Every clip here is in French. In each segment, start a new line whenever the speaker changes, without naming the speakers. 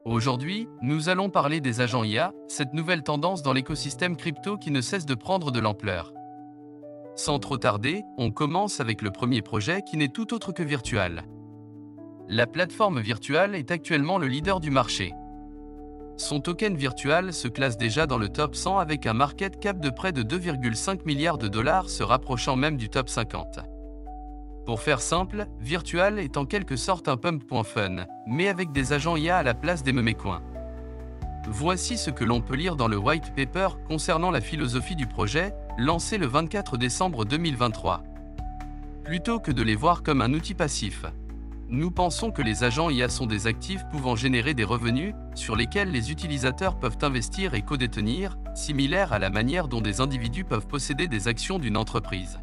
Aujourd'hui, nous allons parler des agents IA, cette nouvelle tendance dans l'écosystème crypto qui ne cesse de prendre de l'ampleur. Sans trop tarder, on commence avec le premier projet qui n'est tout autre que Virtual. La plateforme Virtual est actuellement le leader du marché. Son token Virtual se classe déjà dans le top 100 avec un market cap de près de 2,5 milliards de dollars se rapprochant même du top 50. Pour faire simple, Virtual est en quelque sorte un pump.fun, mais avec des agents IA à la place des memecoins. Voici ce que l'on peut lire dans le white paper concernant la philosophie du projet, lancé le 24 décembre 2023. Plutôt que de les voir comme un outil passif, nous pensons que les agents IA sont des actifs pouvant générer des revenus, sur lesquels les utilisateurs peuvent investir et co-détenir, similaire à la manière dont des individus peuvent posséder des actions d'une entreprise.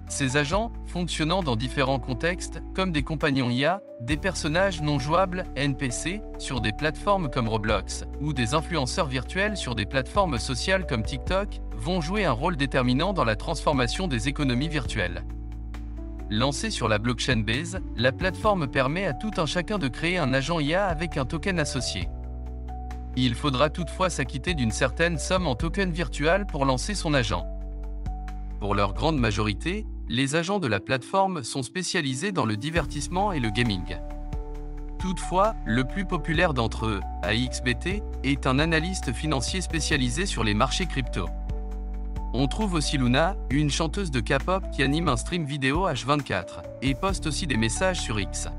Ces agents, fonctionnant dans différents contextes, comme des compagnons IA, des personnages non jouables, NPC, sur des plateformes comme Roblox, ou des influenceurs virtuels sur des plateformes sociales comme TikTok, vont jouer un rôle déterminant dans la transformation des économies virtuelles. Lancée sur la blockchain Base, la plateforme permet à tout un chacun de créer un agent IA avec un token associé. Il faudra toutefois s'acquitter d'une certaine somme en token virtual pour lancer son agent. Pour leur grande majorité, les agents de la plateforme sont spécialisés dans le divertissement et le gaming. Toutefois, le plus populaire d'entre eux, AXBT, est un analyste financier spécialisé sur les marchés crypto. On trouve aussi Luna, une chanteuse de K-pop qui anime un stream vidéo H24 et poste aussi des messages sur X.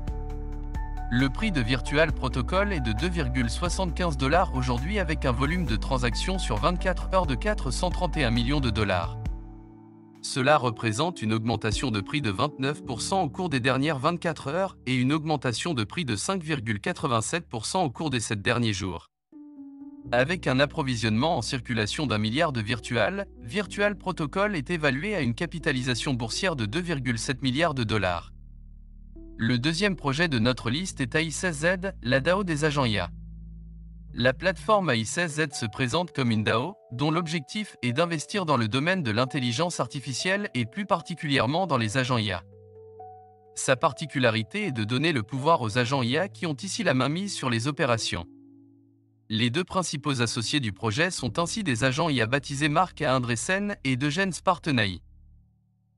Le prix de Virtual Protocol est de 2,75 $ aujourd'hui avec un volume de transactions sur 24 heures de 431 millions de dollars. Cela représente une augmentation de prix de 29% au cours des dernières 24 heures et une augmentation de prix de 5,87% au cours des 7 derniers jours. Avec un approvisionnement en circulation d'1 milliard de Virtual Protocol est évalué à une capitalisation boursière de 2,7 milliards de dollars. Le deuxième projet de notre liste est AI16Z, la DAO des agents IA. La plateforme AI16Z se présente comme une DAO, dont l'objectif est d'investir dans le domaine de l'intelligence artificielle et plus particulièrement dans les agents IA. Sa particularité est de donner le pouvoir aux agents IA qui ont ici la mainmise sur les opérations. Les deux principaux associés du projet sont ainsi des agents IA baptisés Marc Andreessen et Dejen Spartenay.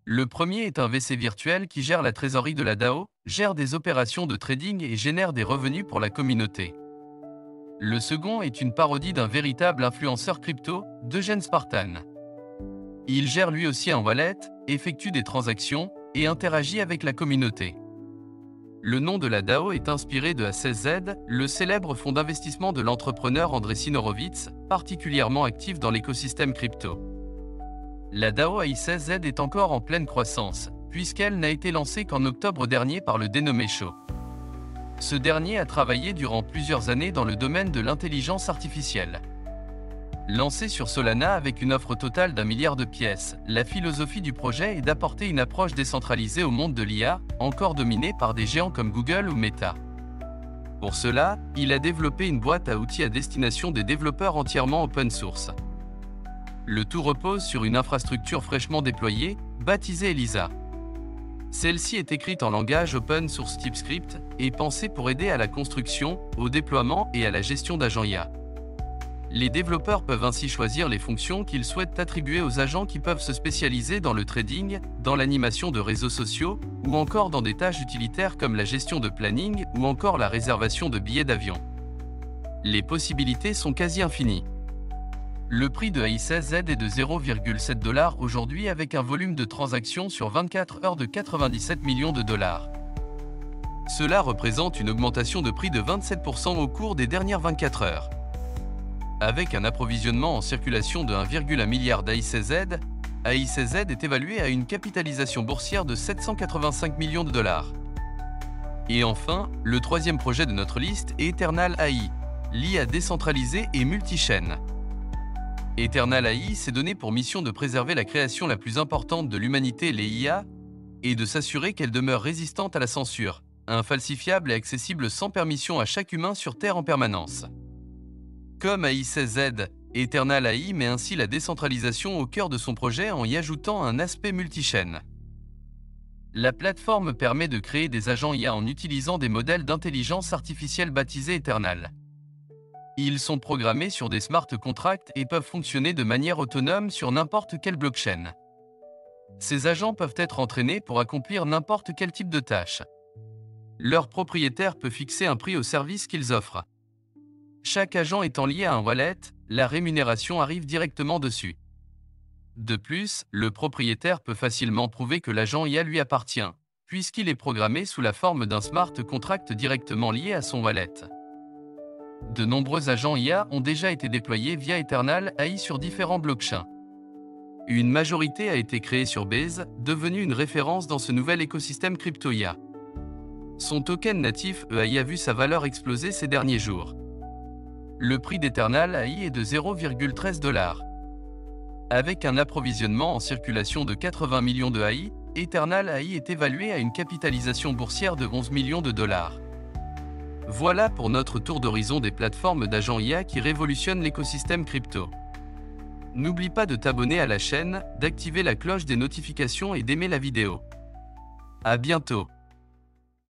Le premier est un VC virtuel qui gère la trésorerie de la DAO, gère des opérations de trading et génère des revenus pour la communauté. Le second est une parodie d'un véritable influenceur crypto, Dejen Spartan. Il gère lui aussi un wallet, effectue des transactions et interagit avec la communauté. Le nom de la DAO est inspiré de A16Z, le célèbre fonds d'investissement de l'entrepreneur Andreessen Horowitz, particulièrement actif dans l'écosystème crypto. La DAO AI16Z est encore en pleine croissance, puisqu'elle n'a été lancée qu'en octobre dernier par le dénommé Show. Ce dernier a travaillé durant plusieurs années dans le domaine de l'intelligence artificielle. Lancé sur Solana avec une offre totale d'1 milliard de pièces, la philosophie du projet est d'apporter une approche décentralisée au monde de l'IA, encore dominé par des géants comme Google ou Meta. Pour cela, il a développé une boîte à outils à destination des développeurs entièrement open source. Le tout repose sur une infrastructure fraîchement déployée, baptisée ELISA. Celle-ci est écrite en langage open source TypeScript et pensée pour aider à la construction, au déploiement et à la gestion d'agents IA. Les développeurs peuvent ainsi choisir les fonctions qu'ils souhaitent attribuer aux agents qui peuvent se spécialiser dans le trading, dans l'animation de réseaux sociaux, ou encore dans des tâches utilitaires comme la gestion de planning ou encore la réservation de billets d'avion. Les possibilités sont quasi infinies. Le prix de AI16Z est de 0,7 $ aujourd'hui avec un volume de transactions sur 24 heures de 97 millions de dollars. Cela représente une augmentation de prix de 27% au cours des dernières 24 heures. Avec un approvisionnement en circulation de 1,1 milliard d'AI16Z, AI16Z est évalué à une capitalisation boursière de 785 millions de dollars. Et enfin, le troisième projet de notre liste est Eternal AI, l'IA décentralisée et multichaîne. Eternal AI s'est donné pour mission de préserver la création la plus importante de l'humanité, les IA, et de s'assurer qu'elle demeure résistante à la censure, infalsifiable et accessible sans permission à chaque humain sur Terre en permanence. Comme AI16Z, Eternal AI met ainsi la décentralisation au cœur de son projet en y ajoutant un aspect multichaîne. La plateforme permet de créer des agents IA en utilisant des modèles d'intelligence artificielle baptisés Eternal. Ils sont programmés sur des smart contracts et peuvent fonctionner de manière autonome sur n'importe quelle blockchain. Ces agents peuvent être entraînés pour accomplir n'importe quel type de tâche. Leur propriétaire peut fixer un prix au service qu'ils offrent. Chaque agent étant lié à un wallet, la rémunération arrive directement dessus. De plus, le propriétaire peut facilement prouver que l'agent IA lui appartient, puisqu'il est programmé sous la forme d'un smart contract directement lié à son wallet. De nombreux agents IA ont déjà été déployés via Eternal AI sur différents blockchains. Une majorité a été créée sur Base, devenue une référence dans ce nouvel écosystème crypto-IA. Son token natif EAI a vu sa valeur exploser ces derniers jours. Le prix d'Eternal AI est de 0,13 $. Avec un approvisionnement en circulation de 80 millions de AI, Eternal AI est évalué à une capitalisation boursière de 11 millions de dollars. Voilà pour notre tour d'horizon des plateformes d'agents IA qui révolutionnent l'écosystème crypto. N'oublie pas de t'abonner à la chaîne, d'activer la cloche des notifications et d'aimer la vidéo. À bientôt.